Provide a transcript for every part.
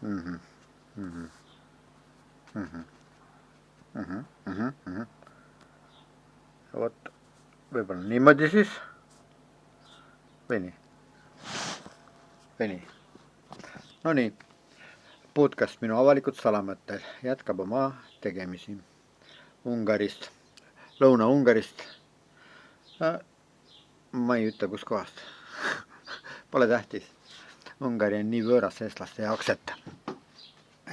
Mhm, mhm, mhm, mhm, mhm, mhm. Vot, võib-olla niimoodi siis või nii, või nii. No nii, podcast Minu avalikud salamõtted jätkab oma tegemisi Ungarist, Lõuna-Ungarist. Ma ei ütle, kus kohast. Pole tähtis. Ungari on nii võõras eestlaste jaoks,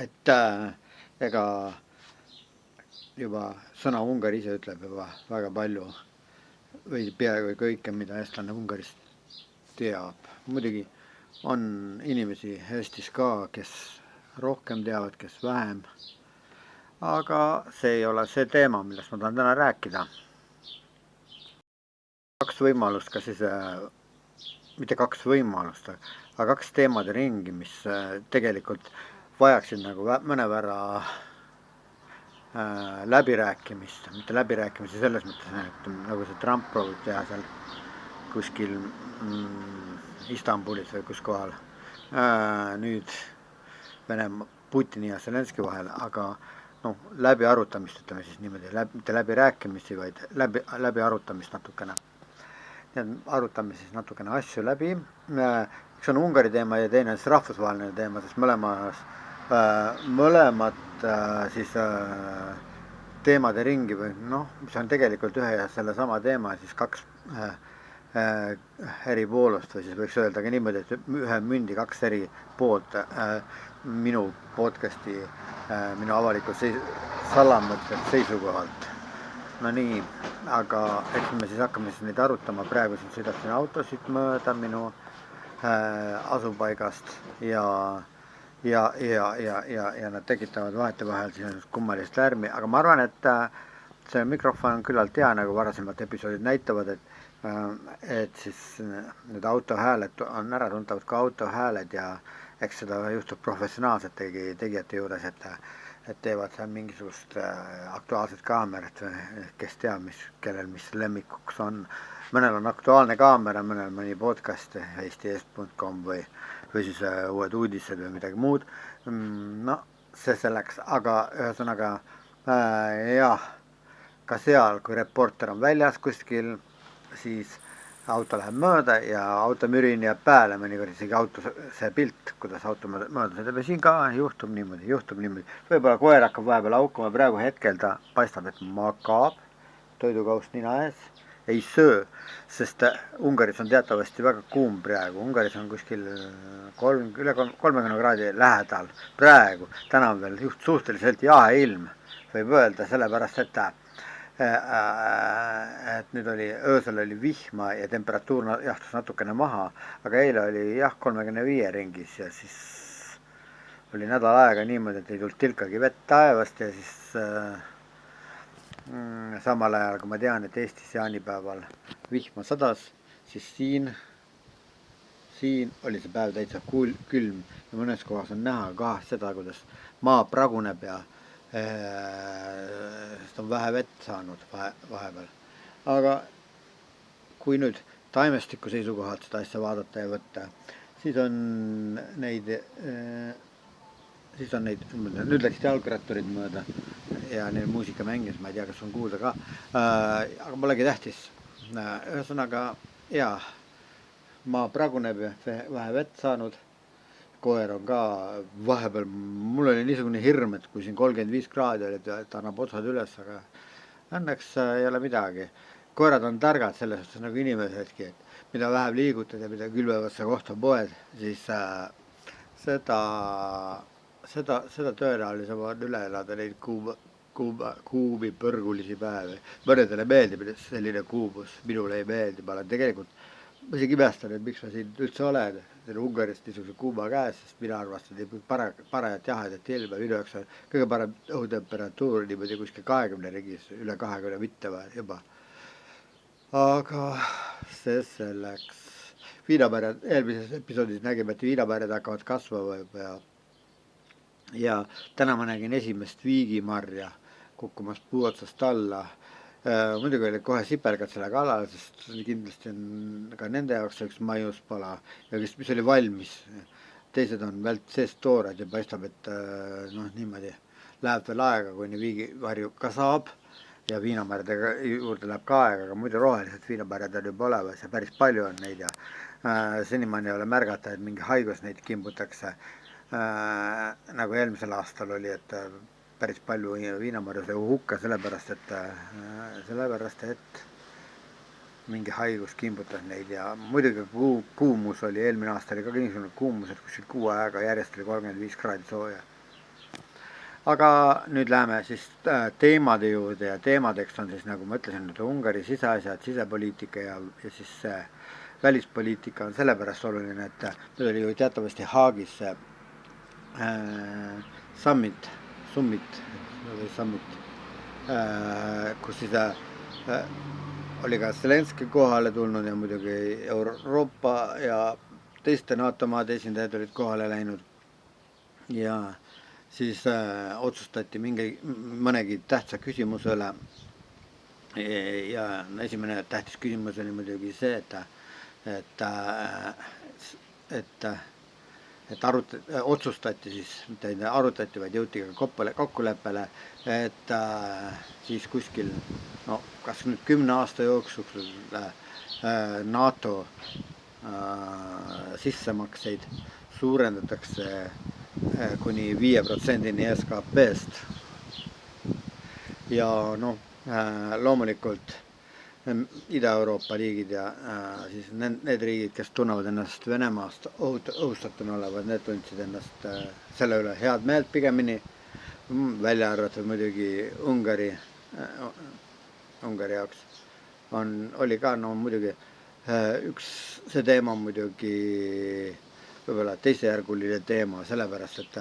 et ega juba sõna Ungari ise ütleb juba väga palju või peaaegu kõike, mida eestlane Ungarist teab. Muidugi on inimesi Eestis ka, kes rohkem teavad, kes vähem. Aga see ei ole see teema, millest ma tahan täna rääkida. Kaks võimalust, ka siis, mitte kaks võimalust, aga kaks teemade ringi, mis tegelikult vajaksid nagu mõnevõrra läbirääkimist, mitte läbirääkimisi selles mõttes, et nagu see Trump proovib teha seal kuskil Istanbulis või kus kohal nüüd Venemaa, Putini ja Zelenski vahel, aga noh, läbi arutamist, ütleme siis niimoodi, mitte läbi rääkimisi, vaid läbi arutamist natukene. Arutame siis natukene asju läbi. Üks on Ungari teema ja teine on siis rahvusvaheline teema, sest mõlemad siis teemade ringi või noh, mis on tegelikult ühe ja sellesama teema, siis kaks eri poolust või siis võiks öelda ka niimoodi, et ühe mündi kaks eri poolt minu podcasti, minu avaliku salamõtted seisukohalt. No nii, aga eks me siis hakkame siis neid arutama. Praegu siin sõidab siin autosid mööda minu asupaigast ja nad tekitavad vahetevahel siin kummalist lärmi, aga ma arvan, et see mikrofon on küllalt hea, nagu varasemad episoodid näitavad, et siis need autohääled on äratuntavad ka autohääled ja eks seda juhtub professionaalsete tegijate juures, et teevad seal mingisugust aktuaalset kaamerat, kes teab, kellel mis lemmikuks on. Mõnel on aktuaalne kaamera, mõnel mõni podcast eesti.com või siis uued uudised või midagi muud. No see selleks, aga ühesõnaga jah, ka seal, kui reporter on väljas kuskil, siis auto läheb mööda ja automürin jääb pääle, mõnikord isegi auto see pilt, kuidas auto mööda sõidab ja siin ka juhtub niimoodi. Võib-olla koer hakkab vahepeal haukuma, praegu hetkel ta paistab, et magab, toidukaust nina ees, ei söö, sest Ungaris on teatavasti väga kuum praegu. Ungaris on kuskil üle 30 kraadi lähedal praegu. Täna on veel suhteliselt jahe ilm, võib öelda, sellepärast, et nüüd öösel oli vihma ja temperatuur jahtus natukene maha, aga eile oli 35 ringis ja siis oli nädal aega niimoodi, et ei tulnud tilkagi vett taevast ja siis samal ajal, kui ma tean, et Eestis jaanipäeval vihma sadas, siis siin oli see päev täitsa külm ja mõnes kohas on näha ka seda, kuidas maa praguneb ja sest on vähe vett saanud vahepeal. Aga kui nüüd taimestiku seisukohalt seda asja vaadata ja võtta, siis on neid, nüüd läksid jalgratturid mööda ja neil muusika mängis, ma ei tea, kas on kuulda ka, aga polegi tähtis. Ühesõnaga, jaa, maa praguneb ja vähe vett saanud. Koer on ka vahepeal, mul oli niisugune hirm, et kui siin 35 kraadi oli, et annab otsad üles, aga õnneks ei ole midagi. Koerad on targad selles suhtes nagu inimesedki, et mida vähem liigutad ja mida külvevasse kohta poed, siis seda tõenäolisemalt üle elada neid kuubi põrgulisi päevi. Mõnedele meeldib selline kuubus, minule ei meeldi, ma olen tegelikult, ma isegi imestan, et miks ma siin üldse olen Ungarist niisuguse kuuma käes, sest mina arvastan parajat jahedat ilma, minu jaoks on kõige parem õhutemperatuur niimoodi kuskil 20 ringis, üle 20 mitte juba. Aga see selleks. Viinamääred, eelmises episoodis nägime, et viinamääred hakkavad kasvama ja täna ma nägin esimest viigimarja kukkumas puu otsast alla. Muidugi oli kohe sipelgad selle kallal, sest kindlasti on ka nende jaoks üks maiuspala, mis oli valmis teised on veel seest toored ja paistab, et niimoodi läheb veel aega, kuni viigivarju ka saab ja viinamärdega juurde läheb ka aega, aga muidu rohelised viinamäred on juba olemas ja päris palju on neid ja senimaani ei ole märgata, et mingi haigus neid kimbutakse. Nagu eelmisel aastal oli, et päris palju viinamarju sai hukka sellepärast, et mingi haigus kimbutas neid ja muidugi kuumus oli, eelmine aasta oli ka niisugune kuumus, et kuskil kuu aega järjest oli 35 kraadi sooja. Aga nüüd läheme siis teemade juurde ja teemadeks on siis, nagu ma ütlesin, nüüd Ungari siseasjad, sisepoliitika ja siis välispoliitika on sellepärast oluline, et nüüd oli ju teatavasti Haagis summit, kus siis oli ka Zelenski kohale tulnud ja muidugi Euroopa ja teiste NATO maade esindajad olid kohale läinud ja siis otsustati mõnegi tähtsa küsimuse üle ja esimene tähtis küsimus oli muidugi see, et otsustati siis, mitte arutati, vaid jõuti ka kokkuleppele, et siis kuskil, kas nüüd 10 aasta jooksul NATO sissemakseid suurendatakse kuni 5%-ni SKP-st ja loomulikult Ida-Euroopa riigid ja siis need riigid, kes tunnevad ennast Venemaast ohustatuna olevat, need tundsid ennast selle üle head meelt pigemini, välja arvatud muidugi Ungari jaoks oli ka muidugi see teema muidugi võib-olla teisejärguline teema, sellepärast, et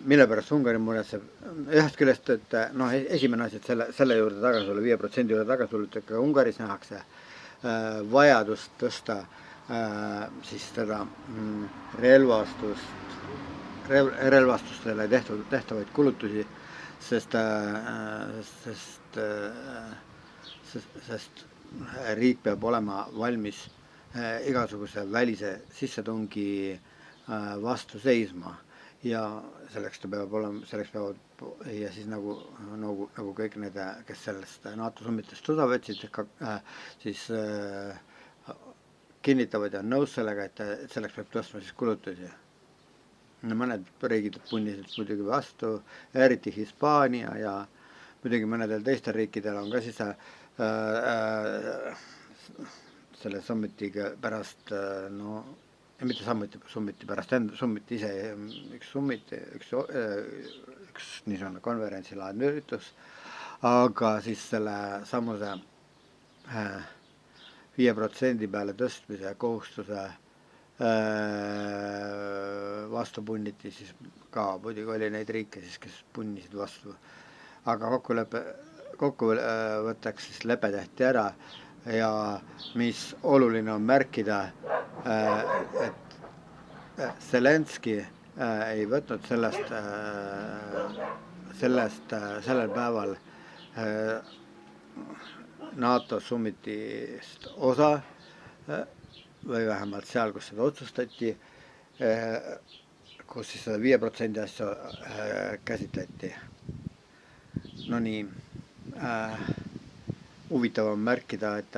mille pärast Ungari muretseb ühest küljest, et esimene asi, et selle juurde tagasi tulla, 5% juurde tagasi tulla, et ka Ungaris nähakse vajadust tõsta siis seda relvastustele tehtavaid kulutusi, sest riik peab olema valmis igasuguse välise sissetungi vastu seisma ja selleks peavad ja siis nagu kõik need, kes sellest NATO summitest osa võtsid, siis kinnitavad ja on nõus sellega, et selleks peab tõstma siis kulutusi. Mõned riigid punnisid muidugi vastu, eriti Hispaania ja muidugi mõnedel teistel riikidel on ka siis selle summitiga pärast, mitte summiti pärast, summit ise, üks niisugune konverentsilaadne üritus, aga siis selle samuse 5% peale tõstmise kohustuse vastu punniti, siis ka muidugi oli neid riike siis, kes punnisid vastu. Aga kokkuvõtteks siis lepe tehti ära ja mis oluline on märkida, et Zelenski ei võtnud sellel päeval NATO summitist osa või vähemalt seal, kus seda otsustati, kus siis seda 5% asja käsitleti. No nii, huvitav on märkida, et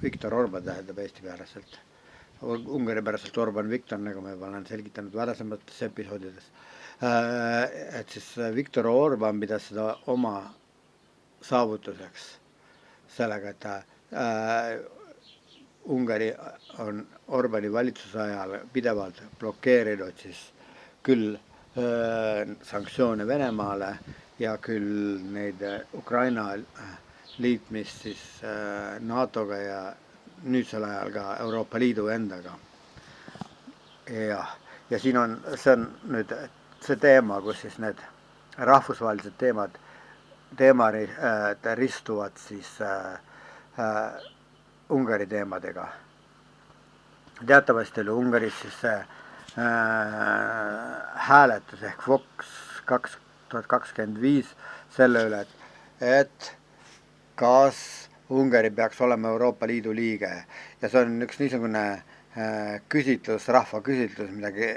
Viktor Orban tähendab Eesti päraselt, Ungari päraselt Orban Viktor, nagu ma juba olen selgitanud varasemates episoodides, et siis Viktor Orban pidas seda oma saavutuseks sellega, et Ungari on Orbani valitsuse ajal pidevalt blokeerinud siis küll sanktsioone Venemaale ja küll neid Ukraina liitmist siis NATO-ga ja nüüdsel ajal ka Euroopa Liidu endaga. Ja siin on, see on nüüd see teema, kus siis need rahvusvahelised teemad ristuvad siis Ungari teemadega. Teatavasti oli Ungaris siis hääletus ehk Vox 2025 selle üle, et kas Ungari peaks olema Euroopa Liidu liige ja see on üks niisugune küsitlus, rahvaküsitlus, midagi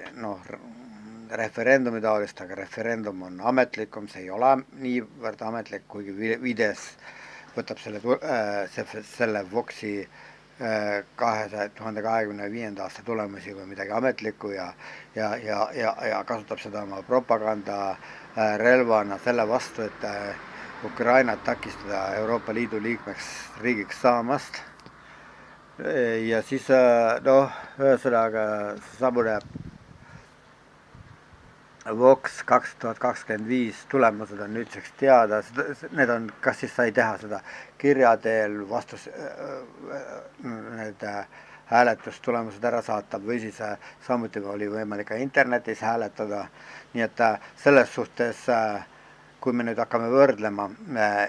referendumi taolist, aga referendum on ametlikum, see ei ole niivõrd ametlik, kuigi Fides võtab selle Voxi 2025. aasta tulemusi või midagi ametlikku ja kasutab seda oma propaganda relvana selle vastu, et Ukrainat takistada Euroopa Liidu liikmeks riigiks saamast. Ja siis ühesõnaga samune Vox 2025 tulemused on nüüdseks teada, need on, kas siis sai teha seda kirja teel need hääletustulemused ära saata või siis samuti oli võimalik ka internetis hääletada, nii et selles suhtes kui me nüüd hakkame võrdlema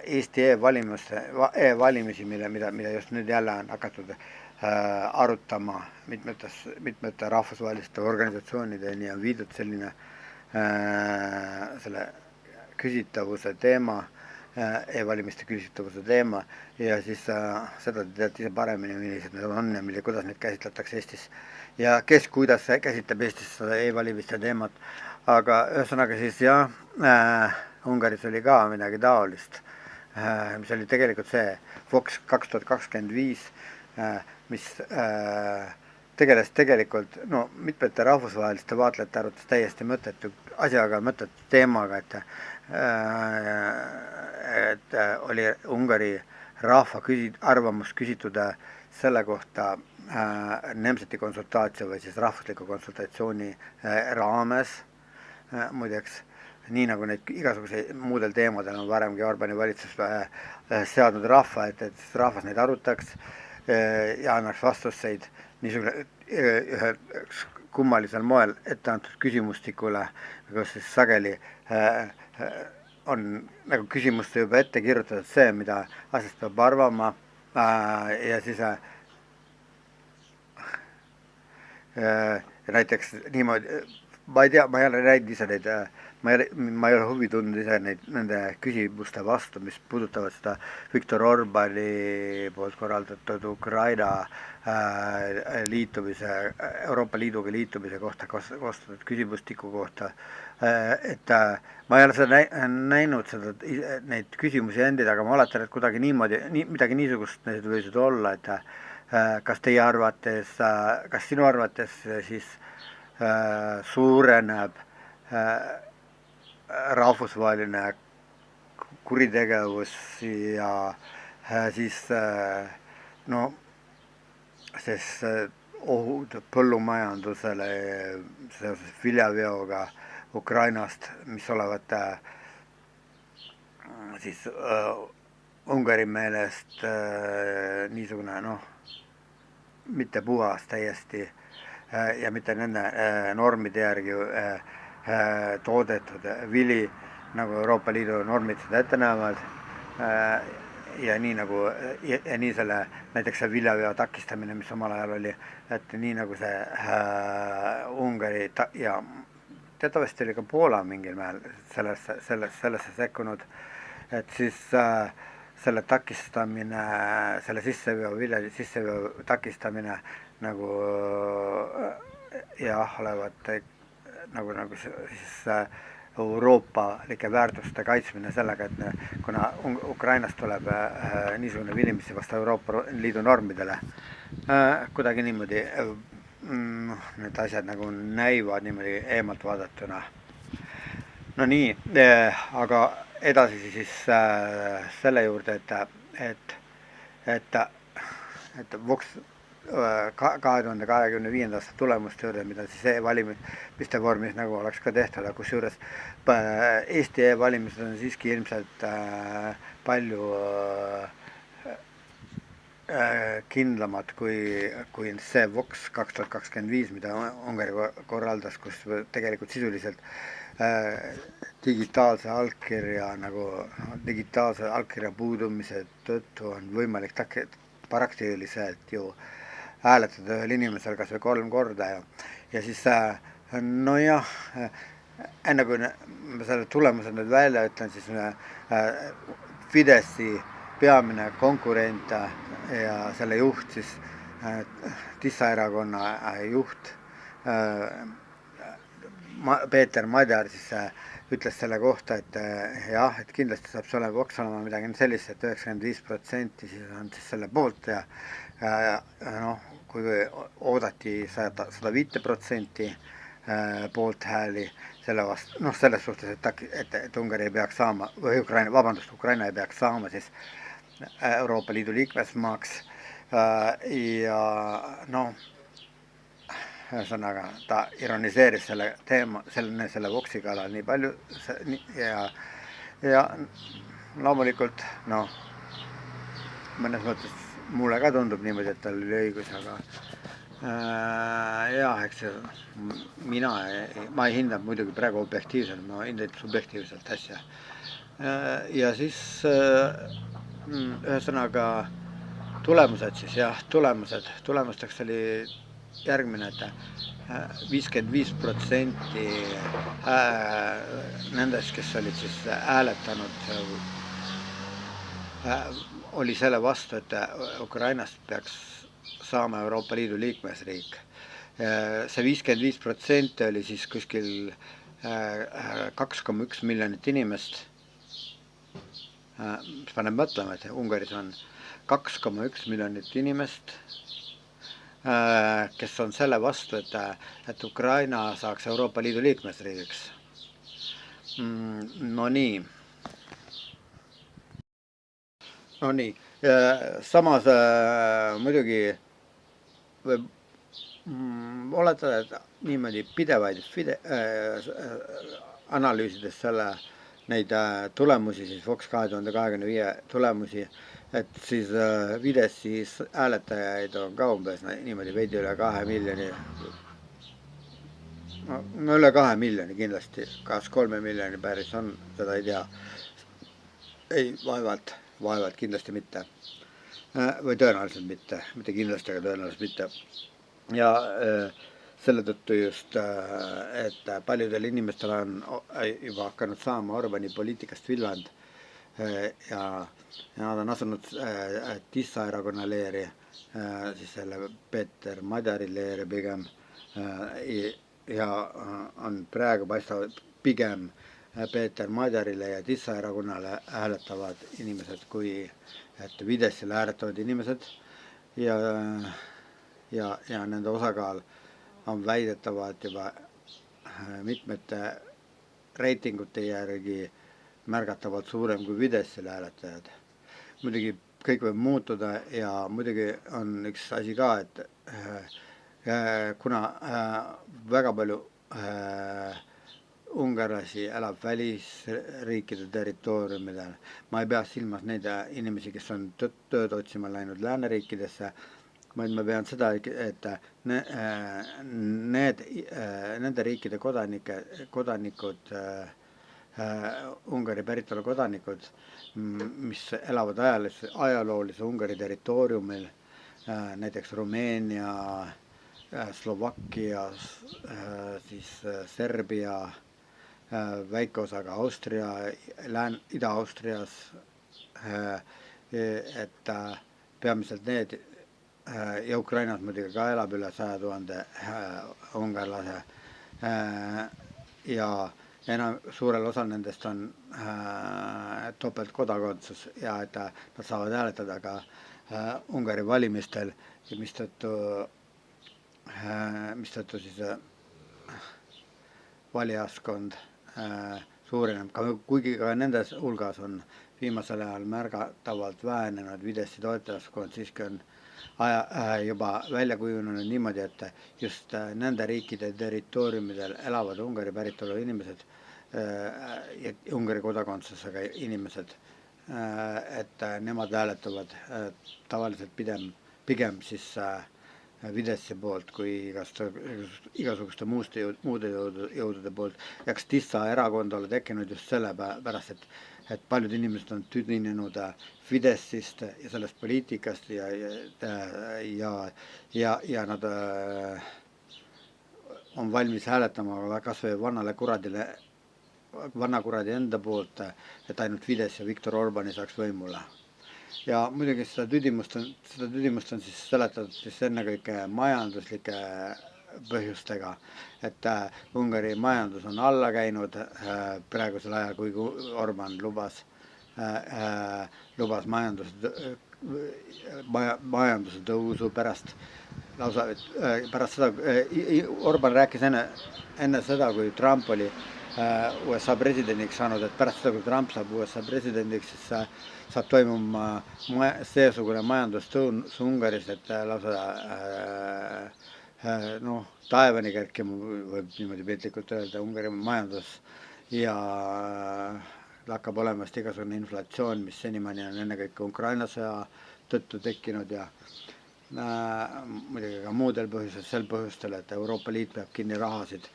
Eesti e-valimisi, mida just nüüd jälle on hakatud arutama mitmete rahvusvaheliste organisatsioonideni on viidud selline selle küsitavuse teema, e-valimiste küsitavuse teema ja siis seda te teate ise paremini, millised need on ja kuidas neid käsitletakse Eestis ja kes kuidas käsitleb Eestis seda e-valimiste teemat, aga ühesõnaga siis Ungaris oli ka midagi taolist, mis oli tegelikult see Vox 2025, mis tegeles tegelikult mitmete rahvusvaheliste vaatlejate arvates täiesti mõttetu asjaga, mõttetu teemaga, et oli Ungari rahva arvamust küsitud selle kohta Nemzeti konsultatsioon või siis rahvusliku konsultatsiooni raames, muideks nii nagu neid igasuguseid muudel teemadel on varemgi Orbani valitsus seadnud rahva, et rahvas neid arutaks ja annaks vastuseid niisugune ühe kummalisel moel ette antud küsimustikule, kus siis sageli on nagu küsimuste juba ette kirjutatud see, mida asjast peab arvama ja siis näiteks niimoodi, ma ei tea, ma ei ole näinud ise neid, ma ei ole huvi tundnud ise nende küsimuste vastu, mis puudutavad seda Viktor Orbani poolt korraldatud Ukraina liitumise, Euroopa Liiduga liitumise kohta koostatud küsimustiku kohta, et ma ei ole seda näinud neid küsimusi endid, aga ma oletan, et kuidagi niimoodi, midagi niisugust need võisid olla, et kas teie arvates, kas sinu arvates siis suureneb rahvusvaheline kuritegevus ja siis ohud põllumajandusele seoses viljaveoga Ukrainast, mis olevat siis Ungari meelest niisugune mitte puhas täiesti ja mitte nende normide järgi toodetud vili, nagu Euroopa Liidu normid seda ette näevad ja nii selle näiteks see viljaveo takistamine, mis omal ajal oli, et nii nagu see Ungari ja teatavasti oli ka Poola mingil määral sellesse sekkunud, et siis selle takistamine, selle vilja sisseveo takistamine nagu olevat nagu siis euroopalike väärtuste kaitsmine sellega, et kuna Ukrainast tuleb niisugune vili, mis ei vasta Euroopa Liidu normidele, kuidagi niimoodi need asjad nagu näivad niimoodi eemalt vaadatuna. No nii, aga edasi siis selle juurde, et Vox 2025. aasta tulemuste juurde, mida siis e-valimiste vormis nagu oleks ka tehtud, aga kusjuures Eesti e-valimised on siiski ilmselt palju kindlamad kui see Vox 2025, mida Ungari korraldas, kus tegelikult sisuliselt digitaalse allkirja puudumise tõttu on võimalik praktiliselt ju hääletada ühel inimesel kas või 3 korda ja siis enne kui ma selle tulemused nüüd välja ütlen, siis Fidesi peamine konkurent ja selle juht siis Tissa erakonna juht Peeter Madjar siis ütles selle kohta, et jah, et kindlasti saab see olema midagi sellist, et 95% siis on siis selle poolt ja noh, kui oodati 105% poolthääli selle vastu, noh selles suhtes, et Ungari ei peaks saama või Ukraina ei peaks saama siis Euroopa Liidu liikmesmaaks ja noh, ühesõnaga ta ironiseeris selle teema, selle Voxi kallal nii palju ja loomulikult noh, mõnes mõttes mulle ka tundub niimoodi, et tal oli õigus, aga jah, eks ma ei hinda muidugi praegu objektiivselt, ma hindan subjektiivselt asja. Ja siis ühesõnaga tulemused siis jah, tulemusteks oli järgmine, et 55% nendest, kes olid siis hääletanud, oli selle vastu, et Ukrainast peaks saama Euroopa Liidu liikmesriik. See 55% oli siis kuskil 2,1 miljonit inimest, mis paneb mõtlema, et Ungaris on 2,1 miljonit inimest, kes on selle vastu, et Ukraina saaks Euroopa Liidu liikmesriigiks. No nii, samas muidugi võib oletada, et niimoodi pidevaid analüüsides neid tulemusi, siis Vox 2025 tulemusi, et siis Fideszi hääletajaid on ka umbes niimoodi veidi üle 2 miljoni, no üle 2 miljoni kindlasti, kas 3 miljoni päris on, seda ei tea. Ei, vaevalt kindlasti mitte. Või tõenäoliselt mitte kindlasti, aga tõenäoliselt mitte. Ja selle tõttu just, et paljudel inimestel on juba hakanud saama Orbani poliitikast villand ja nad on asunud Tissa erakonna leeri, siis selle Peeter Madjari leeri pigem ja on praegu paistavad pigem Peeter Madjarile ja Tissa erakonnale hääletavad inimesed kui et Fideszile hääletavad inimesed ja nende osakaal on väidetavalt juba mitmete reitingute järgi märgatavalt suurem kui Fideszile hääletajad. Muidugi kõik võib muutuda ja muidugi on üks asi ka, et kuna väga palju ungarlasi elab välisriikide territooriumidel, ma ei pea silmas neid inimesi, kes on tööd otsima läinud lääneriikidesse, vaid ma pean seda, et nende riikide kodanikud, Ungari päritolu kodanikud, mis elavad ajaloolise Ungari territooriumil, näiteks Rumeenia, Slovakkia, siis Serbia, väike osaga Austria, Ida-Austrias, et peamiselt need ja Ukrainas muidugi ka elab üle 100 000 ungarlase ja suurel osal nendest on topeltkodakondsus ja et nad saavad hääletada ka Ungari valimistel, mistõttu siis valijaskond suureneb, kuigi ka nendes hulgas on viimasel ajal märgatavalt vähenenud Fideszi toetajaskond, siiski on juba välja kujunenud niimoodi, et just nende riikide territooriumidel elavad Ungari päritolu inimesed ja Ungari kodakondsusega inimesed, et nemad hääletavad tavaliselt pigem siis Fideszi poolt kui igasuguste muude jõudude poolt. Eks Tissa erakond ole tekkinud just sellepärast, et paljud inimesed on tüdinenud Fideszist ja sellest poliitikast ja nad on valmis hääletama kas või vana kuradi enda poolt, et ainult Fidesz ja Viktor Orbán saaks võimule. ja muidugi seda tüdimust on siis seletatud siis ennekõike majanduslike põhjustega, et Ungari majandus on alla käinud praegusel ajal, kuigi Orban lubas majanduse tõusu pärast lausa, pärast seda, Orban rääkis enne seda, kui Trump oli USA presidendiks saanud, et pärast seda, kui Trump saab USA presidendiks, siis saab toimuma seesugune majandustõus Ungaris, et lausa taevani kerkima võib niimoodi piltlikult öelda Ungari majandus ja hakkab olemast igasugune inflatsioon, mis senimaani on ennekõike Ukraina sõja tõttu tekkinud ja muidugi ka muudel põhjusel, sel põhjustel, et Euroopa Liit peab kinni rahasid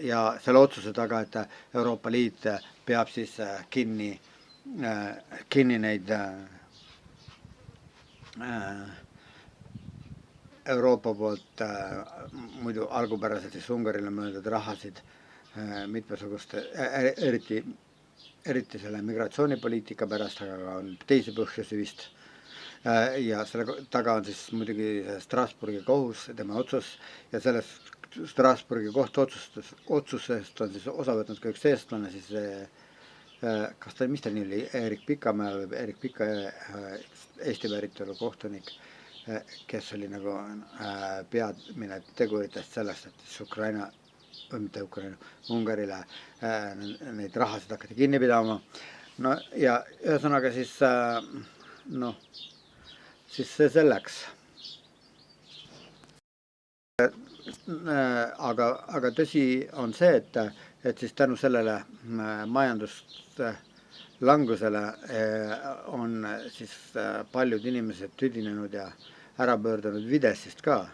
ja selle otsuse taga, et Euroopa Liit peab siis kinni neid Euroopa poolt muidu algupäraselt siis Ungarile mõeldud rahasid mitmesuguste, eriti selle migratsioonipoliitika pärast, aga ka on teisi põhjusi vist. Ja selle taga on siis muidugi Strasbourgi kohus, tema otsus ja sellest Strasbourgi kohtu otsusest on siis osa võtnud ka üks eestlane, siis kas ta, mis ta nii oli, Erik Pikamäe või Erik Pika, Eesti päritolu kohtunik, kes oli nagu peamine teguritest sellest, et siis Ungarile neid rahasid hakati kinni pidama. No ja ühesõnaga siis siis see selleks. Aga tõsi on see, et siis tänu sellele majanduslangusele on siis paljud inimesed tüdinenud ja ära pöördunud Fideszist ka,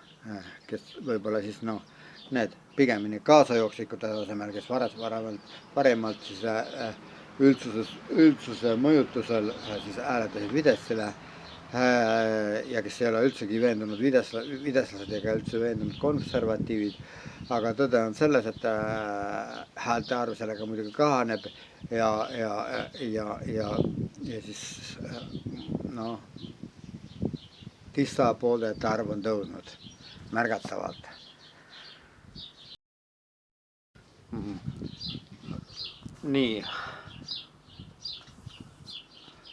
kes võib-olla siis need pigemini kaasajooksikud asemel, kes varemalt siis üldsuse mõjutusel siis hääletasid Fideszile ja kes ei ole üldsegi veendunud fideszlased ega üldse veendunud konservatiivid, aga tõde on selles, et häälte arv sellega muidugi kahaneb ja siis Tissa pooldajate arv on tõusnud märgatavalt. Nii.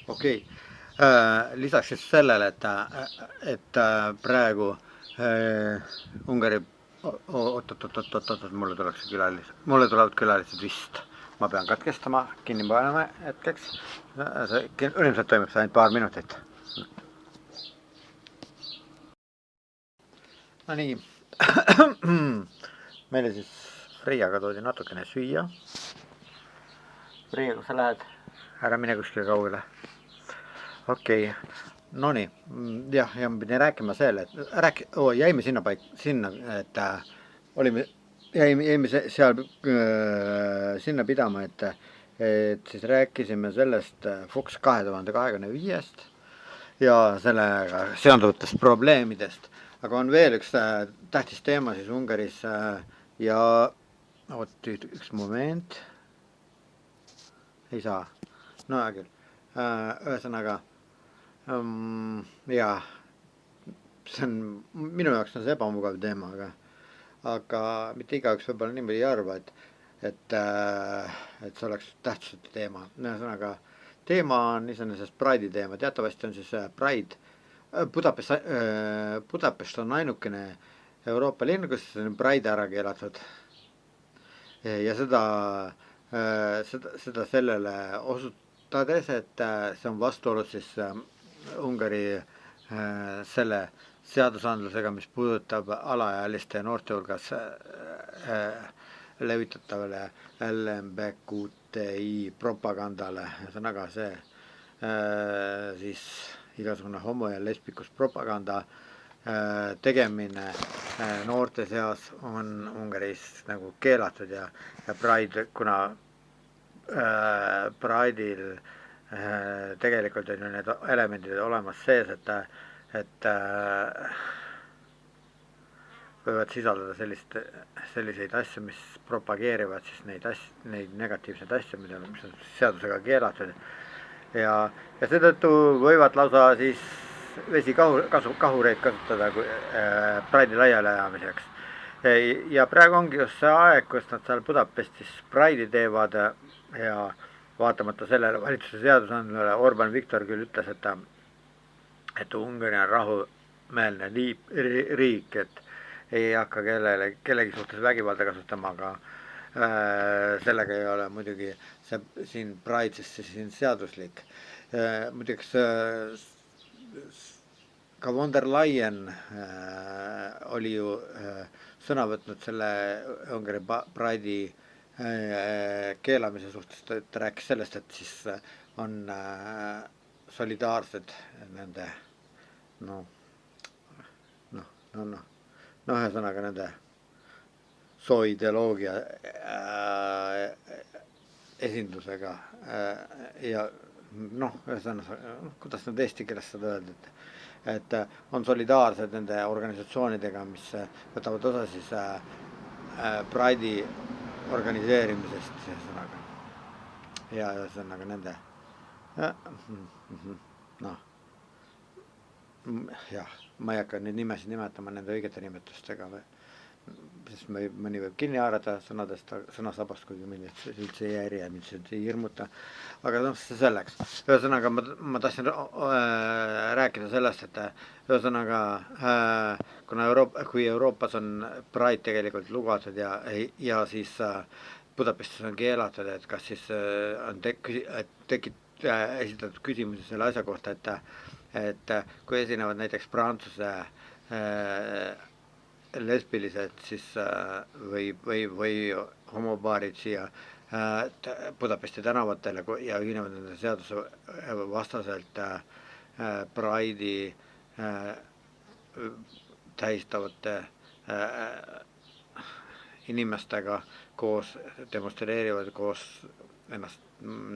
Okei. Lisaks siis sellele, et praegu Ungari, mulle tulevad külalised vist, ma pean katkestama, kinni panema hetkeks, ilmselt toimub see ainult paar minutit. No nii, meile siis Freiaga toodi natukene süüa. Freia, kus sa lähed? Ära mine kuskile kaugele. Okei, no nii, jah, ja ma pidin rääkima selle, et jäime sinna, et jäime seal sinna pidama, et siis rääkisime sellest Fox 2025-st ja sellega seonduvatest probleemidest, aga on veel üks tähtis teema siis Ungaris ja üks moment, ei saa, no hea küll, ühesõnaga jaa, see on, minu jaoks on see ebamugav teema, aga mitte igaüks võib-olla niimoodi ei arva, et see oleks tähtsate teema. Ühesõnaga, teema on iseenesest Pride'i teema, teatavasti on siis Pride, Budapest on ainukene Euroopa linn, kus on Pride ära keelatud ja seda sellele osutades, et see on vastuolus siis Ungari selle seadusandlusega, mis puudutab alaealiste noorte hulgas levitatavale LMBTI propagandale, ühesõnaga see siis igasugune homo- ja lesbikus propaganda tegemine noorte seas on Ungaris nagu keelatud ja Pride, kuna Pride'il tegelikult on ju need elemendid olemas sees, et võivad sisaldada selliseid asju, mis propageerivad siis neid negatiivseid asju, mis on seadusega keelatud ja seetõttu võivad lausa siis vesikahureid kasutada Pride'i laialiajamiseks. Ja praegu ongi just see aeg, kus nad seal Budapestis Pride'i teevad ja vaatamata sellele valitsuse seadusandlusele Orban Viktor küll ütles, et Ungari on rahumeelne riik, et ei hakka kellegi suhtes vägivalda kasutama, aga sellega ei ole muidugi see siin Pride'is siin seaduslik. Muideks ka von der Leyen oli ju sõna võtnud selle Ungari Pride'i keelamise suhtes, ta rääkis sellest, et siis on solidaarsed nende ühesõnaga nende sooideoloogia esindusega ja ühesõnaga, kuidas nad eesti keeles seda öelda, et on solidaarsed nende organisatsioonidega, mis võtavad osa siis Pride'i organiseerimisest, ühesõnaga. Ja ühesõnaga nende jah, ma ei hakka neid nimesid nimetama nende õigete nimetustega, sest mõni võib kinni haarata sõnasabast, kuigi mind üldse ei häiri ja mind see ei hirmuta, aga see selleks. Ühesõnaga ma tahtsin rääkida sellest, et ühesõnaga kui Euroopas on Pride tegelikult lubatud ja siis Budapestis on keelatud, et kas siis on esitatud küsimusi selle asja kohta, et kui esinevad näiteks Prantsuse lesbilised siis või homopaarid siia Budapesti tänavatele ja ühinevad nende seaduse vastaselt Pride'i tähistavate inimestega koos demonstreerivad, koos ennast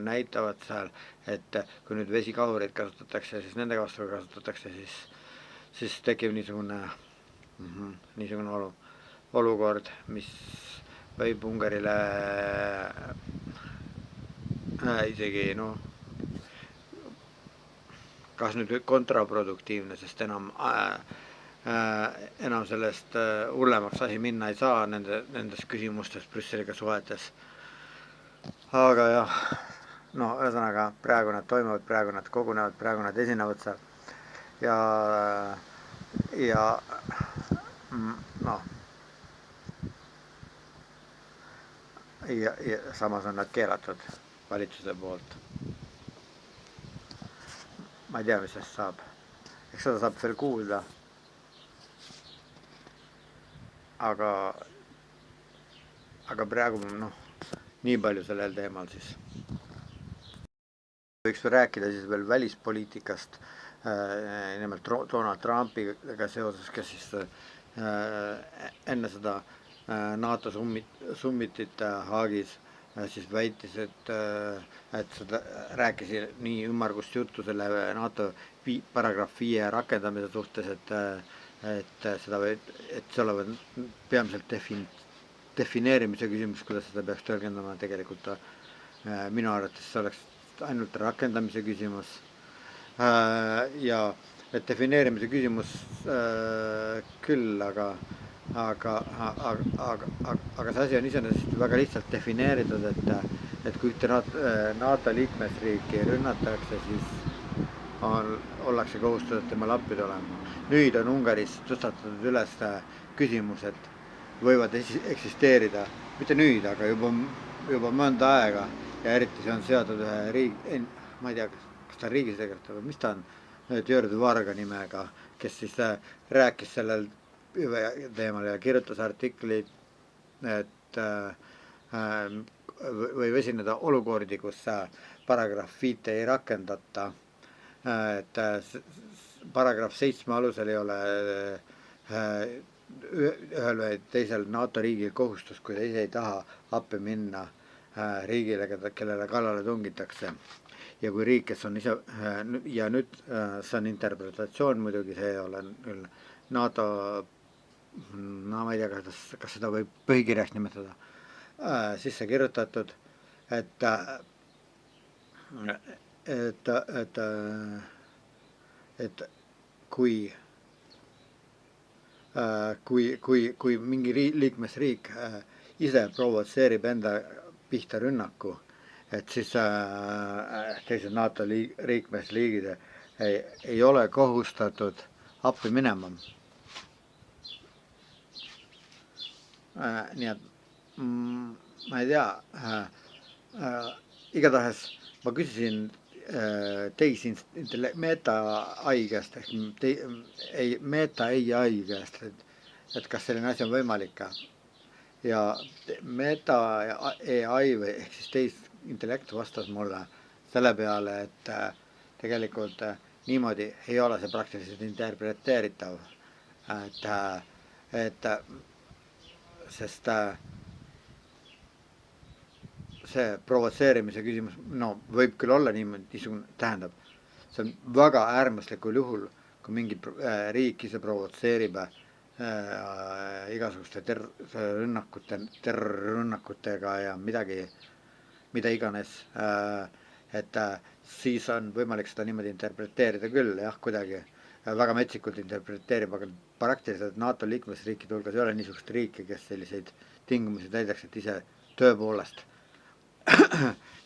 näitavad seal, et kui nüüd vesikahureid kasutatakse, siis nende vastu kasutatakse, siis tekib niisugune olukord, mis võib Ungarile isegi kas nüüd kontraproduktiivne, sest enam sellest hullemaks asi minna ei saa nendes küsimustes Brüsseliga suhetes. Aga jah, ühesõnaga praegu nad toimuvad, praegu nad kogunevad, praegu nad esinevad seal ja samas on nad keelatud valitsuse poolt. Ma ei tea, mis sellest saab. Eks seda saab veel kuulda. Aga praegu nii palju sellel teemal siis. Võiks rääkida siis veel välispoliitikast, nimelt Donald Trumpiga seoses, kes siis enne seda NATO summitit Haagis siis väitis, et seda rääkis nii ümmargust juttu selle NATO paragrahv 5 rakendamise suhtes, et see olevat peamiselt defineerimise küsimus, kuidas seda peaks tõlgendama, tegelikult minu arvates see oleks ainult rakendamise küsimus ja et defineerimise küsimus küll, aga see asi on iseenesest väga lihtsalt defineeritud, et kui ühte NATO liikmesriiki rünnatakse, siis ollakse kohustatud tema lappi tulema. Nüüd on Ungaris tõstatatud üles küsimus, et võivad existeerida, mitte nüüd, aga juba mõnda aega ja eriti see on seotud ühe ma ei tea, kas ta on riigisekretär või mis ta on, Jörg Varga nimega, kes siis rääkis sellel teemal ja kirjutas artiklit, et võib esineda olukordi, kus paragrahv 5 ei rakendata, et paragrahv 7 alusel ei ole ühel või teisel NATO riigil kohustus, kui ta ise ei taha appi minna riigile, kellele kallale tungitakse. Ja kui riik, kes on ise, ja nüüd see on interpretatsioon muidugi, see ei ole küll NATO, ma ei tea, kas seda võib põhikirjaks nimetada, sisse kirjutatud, et et kui kui mingi liikmesriik ise provotseerib enda pihta rünnaku, et siis teised NATO liikmesriigid ei ole kohustatud appi minema. Nii et ma ei tea, igatahes ma küsisin Meta ai käest ehk Meta ai käest, et kas selline asi on võimalik. Ja Meta ai või ehk siis tehisintellekt vastas mulle selle peale, et tegelikult niimoodi ei ole see praktiliselt interpreteeritav, et sest see provotseerimise küsimus, no võib küll olla niisugune, tähendab, see on väga äärmuslikul juhul, kui mingi riik ise provotseerib igasuguste terrorrünnakutega ja mida iganes, et siis on võimalik seda niimoodi interpreteerida küll, jah, kuidagi väga metsikult interpreteerib, aga praktiliselt NATO liikmesriikide hulgas ei ole niisugust riiki, kes selliseid tingimusi täidaks, et ise tõepoolest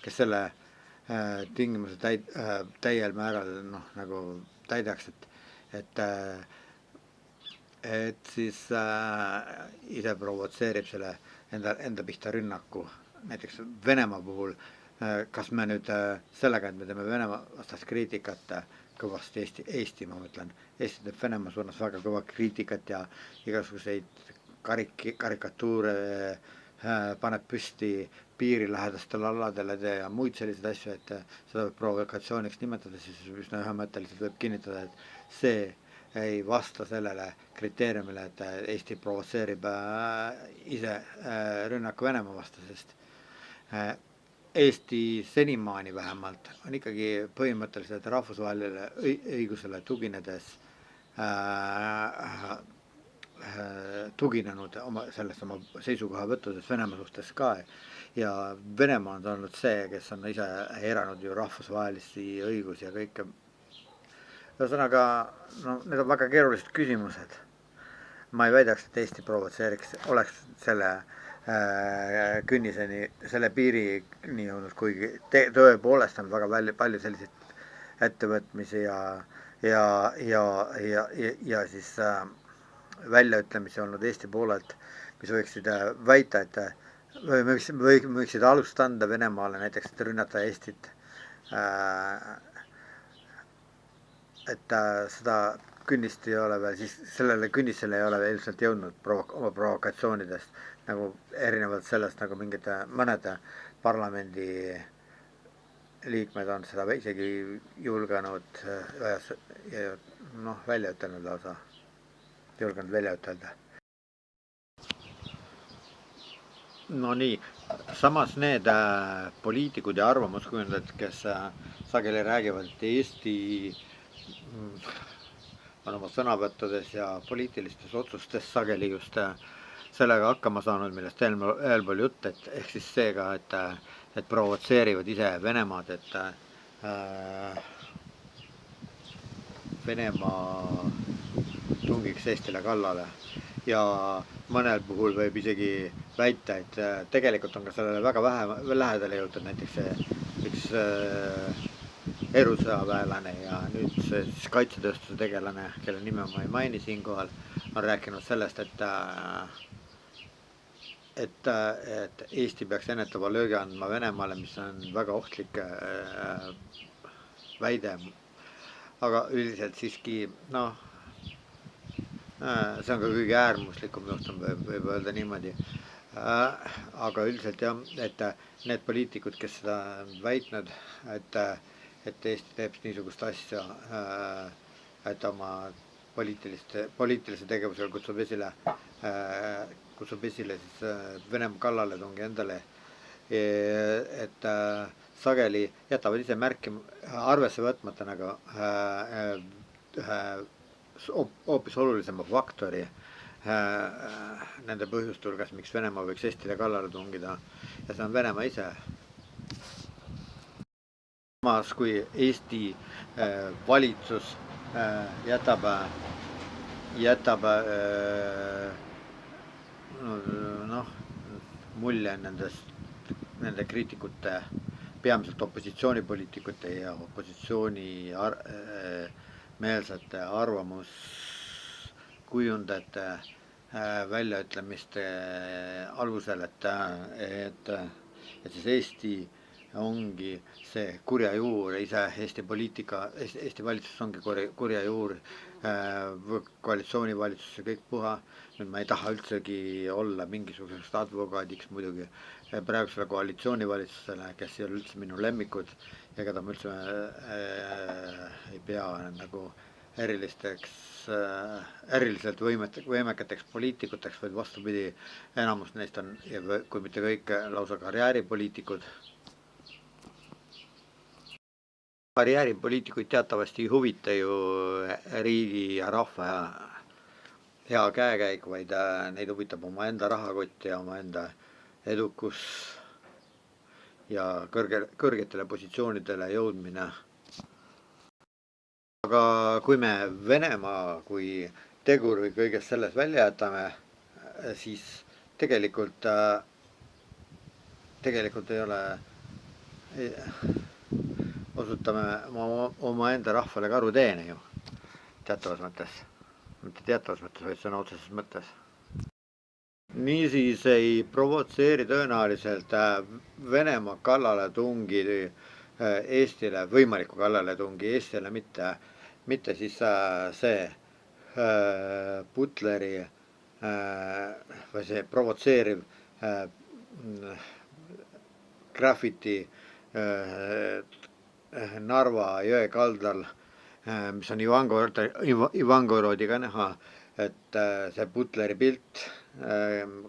kes selle tingimuse täiel määral nagu täidaks, et siis ise provotseerib selle enda pihta rünnaku. Näiteks Venemaa puhul, kas me nüüd sellega, et me teeme Venemaa vastast kriitikat kõvasti, Eesti ma mõtlen, Eesti teeb Venemaa suunas väga kõva kriitikat ja igasuguseid karikatuure paneb püsti piirilähedastele aladele ja muid selliseid asju, et seda võib provokatsiooniks nimetada, siis üsna ühemõtteliselt võib kinnitada, et see ei vasta sellele kriteeriumile, et Eesti provotseerib ise rünnaku Venemaa vastu, sest Eesti senimaani vähemalt on ikkagi põhimõtteliselt rahvusvahelisele õigusele tuginedes tuginenud oma seisukoha võttudes Venemaa suhtes ka ja Venemaa on olnud see, kes on ise eiranud ju rahvusvahelisi õigusi ja kõike. Ühesõnaga, no need on väga keerulised küsimused. Ma ei väidaks, et Eesti provotseeriks, oleks selle künniseni, selle piirini jõudnud, kuigi tõepoolest on väga palju selliseid ettevõtmisi ja siis väljaütlemisi olnud Eesti poolelt, mis võiksid väita, et võiksid alust anda Venemaale näiteks, et rünnata Eestit, et seda künnist ei ole veel, siis sellele künnisele ei ole veel ilmselt jõudnud oma provokatsioonidest, nagu erinevalt sellest, nagu mõned parlamendi liikmed on seda isegi julgenud välja ütelnud lausa. Julgenud välja ütelda. No nii, samas need poliitikud ja arvamuskujundajad, kes sageli räägivad, et Eesti on oma sõnavõttudes ja poliitilistes otsustes sageli just sellega hakkama saanud, millest eelpool jutt, et ehk siis seega, et provotseerivad ise Venemaad, et Venemaa tungiks Eestile kallale ja mõnel puhul võib isegi väita, et tegelikult on ka sellele väga vähe lähedale jõutud, näiteks üks erusõjaväelane ja nüüd see siis kaitsetööstuse tegelane, kelle nime ma ei maini siinkohal, on rääkinud sellest, et Eesti peaks ennetava löögi andma Venemaale, mis on väga ohtlik väide, aga üldiselt siiski see on ka kõige äärmuslikum juhtum, võib öelda niimoodi. Aga üldiselt jah, et need poliitikud, kes seda on väitnud, et Eesti teeb niisugust asja, et oma poliitilise tegevusega kutsub esile siis Venemaa kallaletungi endale, et sageli jätavad ise arvesse võtmata nagu hoopis olulisema faktori nende põhjuste hulgas, miks Venemaa võiks Eestile kallale tungida ja see on Venemaa ise. samas kui Eesti valitsus jätab noh, mulje nende kriitikute, peamiselt opositsioonipoliitikute ja opositsiooni meelsete arvamuskujundajate väljaütlemiste alusel, et siis Eesti ongi see kurja juur, ise Eesti poliitika, Eesti valitsus ongi kurja juur, koalitsioonivalitsus ja kõik puha. Nüüd ma ei taha üldsegi olla mingisugusest advokaadiks muidugi praegusele koalitsioonivalitsusele, kes ei ole üldse minu lemmikud ja keda ma üldse ei pea nagu eriliselt võimekateks poliitikuteks, vaid vastupidi, enamus neist on, kui mitte kõik, lausa karjääripoliitikud. Karjääripoliitikuid teatavasti ei huvita ju riigi ja rahva hea käekäik, vaid neid huvitab omaenda rahakott ja omaenda edukus ja kõrgetele positsioonidele jõudmine. Aga kui me Venemaa kui teguri kõigest selles välja jätame, siis tegelikult ei ole, osutame omaenda rahvale karuteene ju teatavas mõttes, mitte teatavas mõttes, vaid sõna otseses mõttes. Niisiis ei provotseeri tõenäoliselt Venemaa kallaletungi Eestile, võimaliku kallaletungi Eestile mitte siis see Butleri või see provotseeriv graffiti Narva jõe kaldal, mis on Ivangorodiga näha, et see Butleri pilt,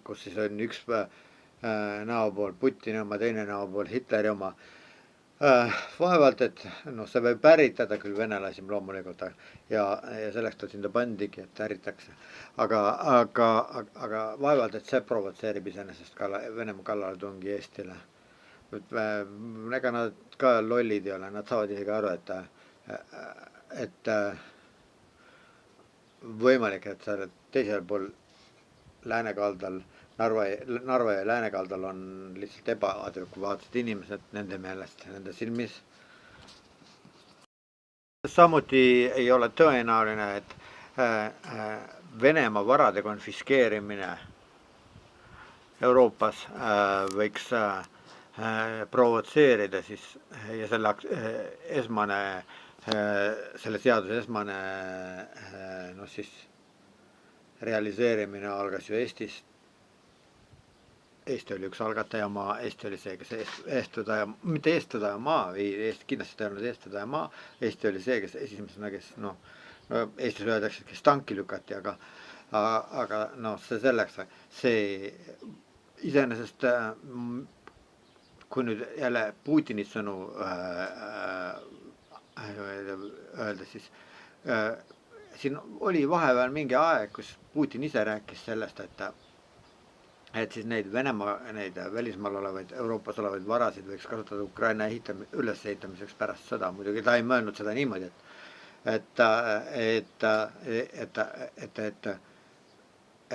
kus siis on üks näopool Putini oma, teine näopool Hitleri oma. Vaevalt, et see võib ärritada küll venelasi loomulikult ja selleks ta sinna pandigi, et ärritakse. Aga vaevalt, et see provotseerib iseenesest Venemaa kallaletungi Eestile. Ega nad ka lollid ei ole, nad saavad isegi aru, et võimalik, et seal teisel pool läänekaldal, Narva ja läänekaldal on lihtsalt ebaadekvaatsed inimesed nende meelest, nende silmis. Samuti ei ole tõenäoline, et Venemaa varade konfiskeerimine Euroopas võiks provotseerida siis ja selle seaduse esmane siis realiseerimine algas ju Eestis. Eesti oli üks algatajamaa, Eesti oli see, kes mitte eestvedajamaa, kindlasti ta ei olnud eestvedajamaa, Eesti oli see, kes esimesena, kes Eestis öeldakse, kes tanki lükati, aga see selleks, see iseenesest, kui nüüd jälle Putini sõnu öelda, siis siin oli vahepeal mingi aeg, kus Putin ise rääkis sellest, et siis neid Venemaa, neid välismaal olevaid, Euroopas olevaid varasid võiks kasutada Ukraina ülesehitamiseks pärast sõda. Muidugi ta ei mõelnud seda niimoodi,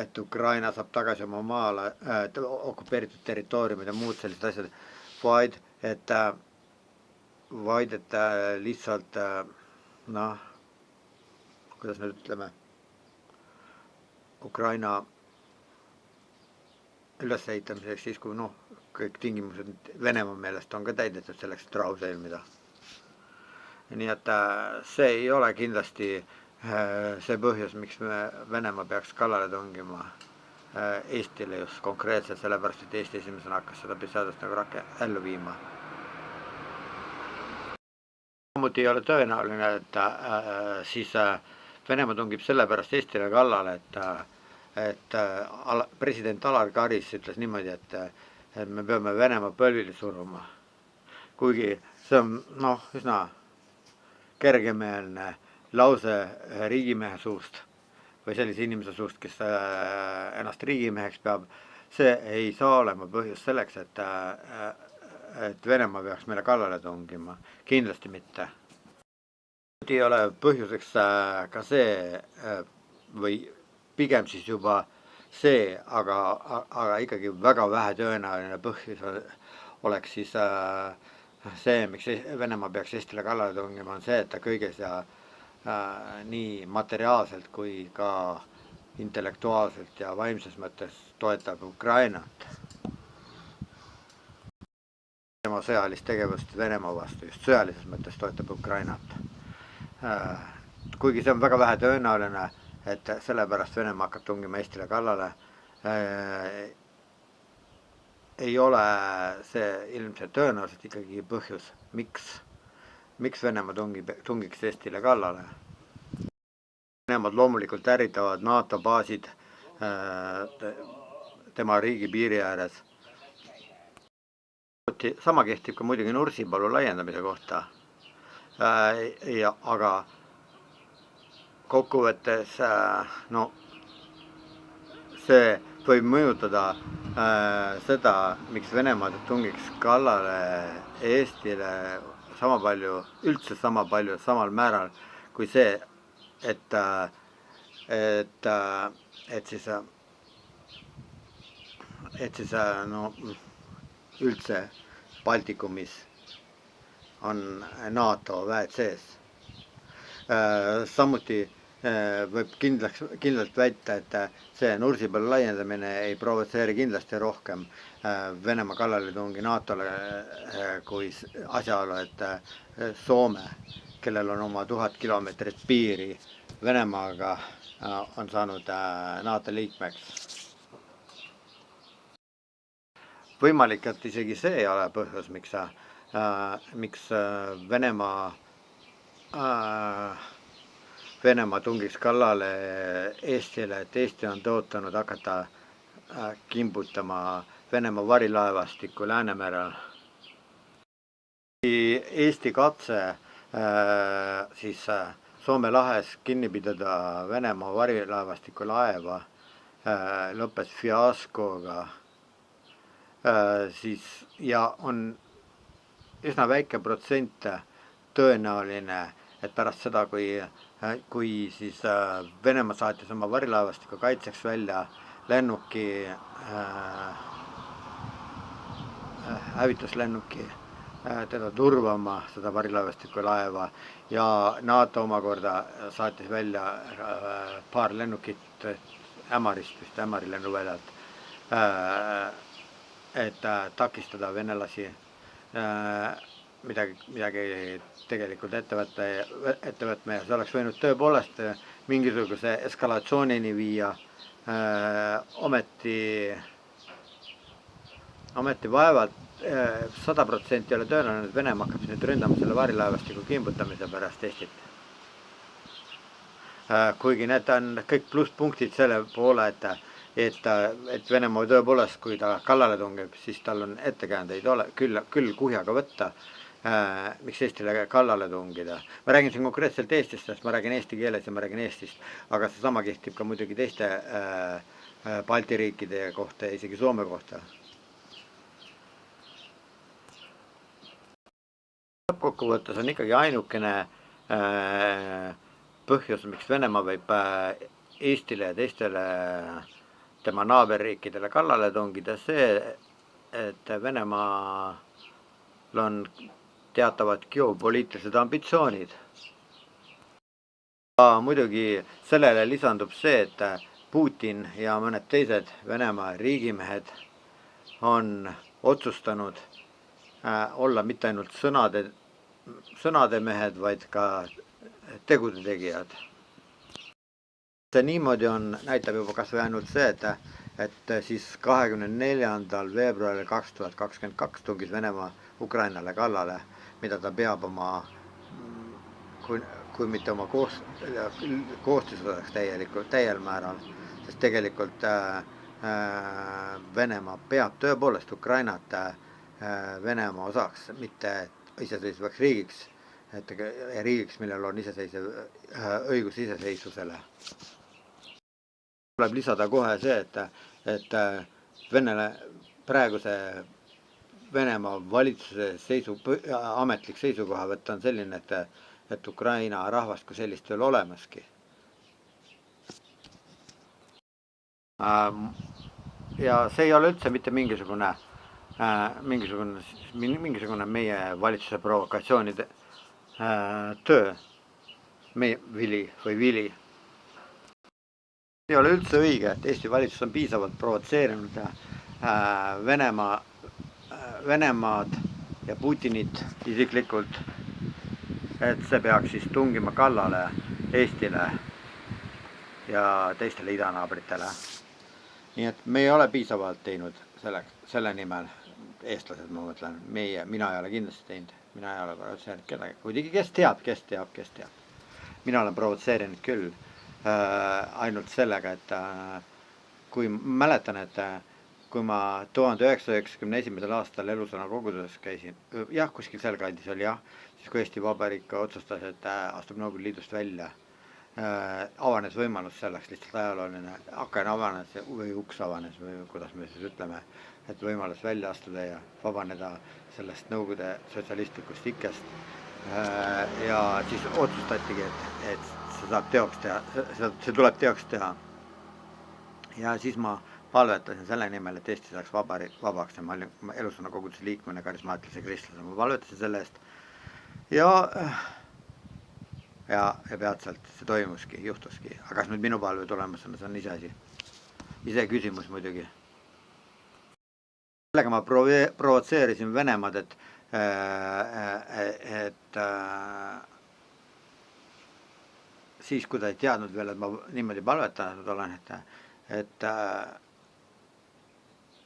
et Ukraina saab tagasi oma maale, okupeeritud territooriumid ja muud sellised asjad, vaid et lihtsalt kuidas nüüd ütleme, Ukraina ülesehitamiseks siis, kui kõik tingimused Venemaa meelest on ka täidetud selleks, et rahu sõlmida. Nii et see ei ole kindlasti see põhjus, miks Venemaa peaks kallale tungima Eestile just konkreetselt, sellepärast, et Eesti esimesena hakkas seda seadust nagu ellu viima. Samuti ei ole tõenäoline, et siis Venemaa tungib sellepärast Eestile kallale, et president Alar Karis ütles niimoodi, et me peame Venemaa põlvili suruma. Kuigi see on üsna kergemeelne lause riigimehe suust või sellise inimese suust, kes ennast riigimeheks peab, see ei saa olema põhjus selleks, et Venemaa peaks meile kallale tungima, kindlasti mitte. Ei ole põhjuseks ka see või pigem siis juba see, aga ikkagi väga vähe tõenäoline põhjus oleks siis see, miks Venemaa peaks Eestile kallale tungima, on see, et ta kõiges ja nii materiaalselt kui ka intellektuaalselt ja vaimses mõttes toetab Ukrainat. Tema sõjalist tegevust Venemaa vastu, just sõjalises mõttes toetab Ukrainat. Kuigi see on väga vähe tõenäoline, et sellepärast Venemaa hakkab tungima Eestile kallale, ei ole see ilmselt tõenäoliselt ikkagi põhjus, miks Venemaa tungiks Eestile kallale. Venemaad loomulikult ärritavad NATO baasid tema riigi piiri ääres. Sama kehtib ka muidugi Nursipalu laiendamise kohta. Aga kokkuvõttes see võib mõjutada seda, miks Venemaa tungiks kallale Eestile sama palju, samal määral kui see, et üldse Baltikumis on NATO väed sees. Samuti võib kindlalt väita, et see Nursipalu laiendamine ei provotseeri kindlasti rohkem Venemaa kallaletungi NATO-le kui asjaolu, et Soome, kellel on oma 1000 kilomeetrit piiri Venemaaga, on saanud NATO liikmeks. Võimalik, et isegi see ei ole põhjus, miks Venemaa tungiks kallale Eestile, et Eesti on tõotanud hakata kimbutama Venemaa varilaevastikku Läänemerel. Eesti katse siis Soome lahes kinni pidada Venemaa varilaevastiku laeva lõppes fiaskoga. Ja on üsna väike protsent tõenäoline, et pärast seda, kui siis Venemaa saatis oma varilaevastiku kaitseks välja lennuki, hävituslennuki teda turvama, seda varilaevastiku laeva, ja NATO omakorda saatis välja paar lennukit Ämarist, vist Ämari lennuväljalt, et takistada venelasi midagi tegelikult ette võtma, ja see oleks võinud tõepoolest mingisuguse eskalatsioonini viia. Ometi vaevalt 100% ei ole tõenäoline, et Venemaa hakkab nüüd ründama selle varilaevastiku kimbutamise pärast Eestit. Kuigi need on kõik plusspunktid selle poole, et Venemaa tõepoolest, kui ta kallale tungib, siis tal on ettekäändeid küll kuhjaga võtta, miks Eestile kallale tungida. Ma räägin siin konkreetselt Eestist, sest ma räägin eesti keeles ja ma räägin Eestist, aga see sama kehtib ka muidugi teiste Balti riikide kohta ja isegi Soome kohta. Lõppkokkuvõttes on ikkagi ainukene põhjus, miks Venemaa võib Eestile ja teistele tema naaberriikidele kallale tungida, see, et Venemaal on teatavad geopoliitilised ambitsioonid. Muidugi sellele lisandub see, et Putin ja mõned teised Venemaa riigimehed on otsustanud olla mitte ainult sõnade mehed, vaid ka tegude tegijad. See niimoodi näitab juba kas või ainult see, et siis 24. veebruaril 2022 tungis Venemaa Ukrainale kallale, mida ta peab kui mitte oma koostisosaks täiel määral, sest tegelikult Venemaa peab tõepoolest Ukrainat Venemaa osaks, mitte iseseisvaks riigiks, millel on iseseisev õigus iseseisvusele. Tuleb lisada kohe see, et praeguse Venemaa valitsuse ametlik seisukohavõtt on selline, et Ukraina rahvast kui sellist ei ole olemaski. Ja see ei ole üldse mitte mingisugune meie valitsuse provokatsioonide töö, meie vili. Ei ole üldse õige, et Eesti valitsus on piisavalt provotseerinud Venemaad ja Putinit isiklikult, et see peaks siis tungima kallale Eestile ja teistele idanaabritele. Nii et me ei ole piisavalt teinud selle nimel, eestlased ma mõtlen, mina ei ole kindlasti teinud, mina ei ole provotseerinud kedagi, kuigi kes teab. Mina olen provotseerinud küll ainult sellega, et kui mäletan, et kui ma 1991. aastal Elusõna koguduses käisin, kuskil seal kandis oli siis kui Eesti Vabariik otsustas, et astub Nõukogude Liidust välja, avanes võimalus selleks, lihtsalt ajalooline aken avanes või uks avanes või kuidas me siis ütleme, et võimalus välja astuda ja vabaneda sellest Nõukogude sotsialistlikust ikkest. Ja siis otsustatigi, et see tuleb teoks teha. Ja siis ma palvetasin selle nimel, et Eesti saaks vabaks ja ma olin Elusõna koguduse liikmena karismaatilise kristlasena. Ma palvetasin selle eest ja peatselt see toimuski, juhtuski. Aga kas nüüd minu palve tulemusena, see on ise küsimus muidugi. Sellega ma provotseerisin Venemaad, et siis, kui ta ei teadnud veel, et ma niimoodi palvetanud olen,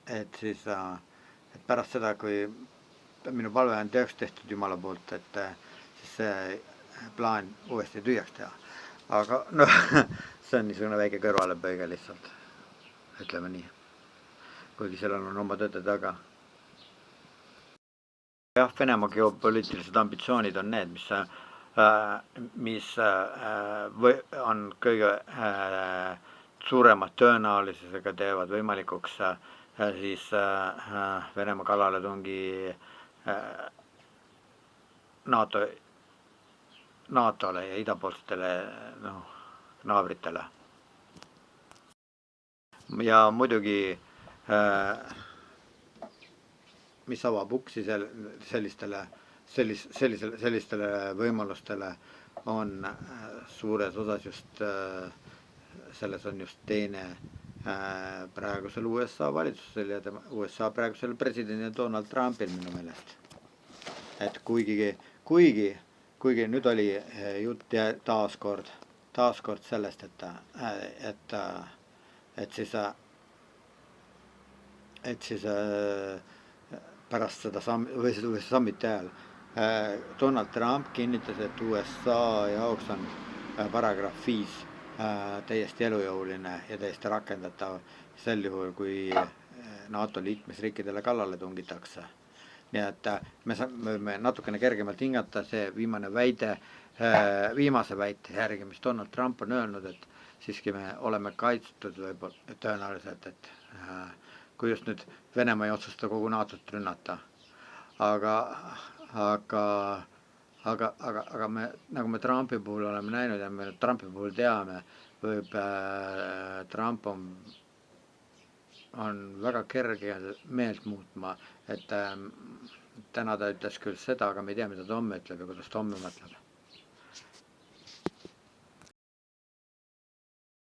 et siis et pärast seda, kui minu palve on teoks tehtud Jumala poolt, et siis see plaan uuesti tühjaks teha. Aga see on niisugune väike kõrvalepõige lihtsalt, ütleme nii, kuigi sellel on oma tõde taga. Venemaa geopoliitilised ambitsioonid on need, mis on kõige suurema tõenäolisusega teevad võimalikuks siis Venemaa kallaletungi NATO-le ja idapoolsetele naabritele. Ja muidugi mis avab uksi sellistele võimalustele on suures osas just selles on just teine praegusel USA valitsusel ja USA praegusel presidendil Donald Trumpil minu meelest. Et kuigi nüüd oli jutt taaskord sellest, et siis pärast seda sammiti ajal Donald Trump kinnitas, et USA jaoks on paragrahv 5 täiesti elujõuline ja täiesti rakendatav sel juhul, kui NATO liikmesriikidele kallale tungitakse. Nii et me võime natukene kergemalt hingata see viimase väite järgi, mis Donald Trump on öelnud, et siiski me oleme kaitstud võib-olla tõenäoliselt, et kui just nüüd Venemaa ei otsusta kogu NATO-t rünnata. Aga me, nagu me Trumpi puhul oleme näinud ja me Trumpi puhul teame, Trump on väga kerge meelt muutma, et täna ta ütles küll seda, aga me ei tea, mida ta homme ütleb ja kuidas ta homme mõtleb.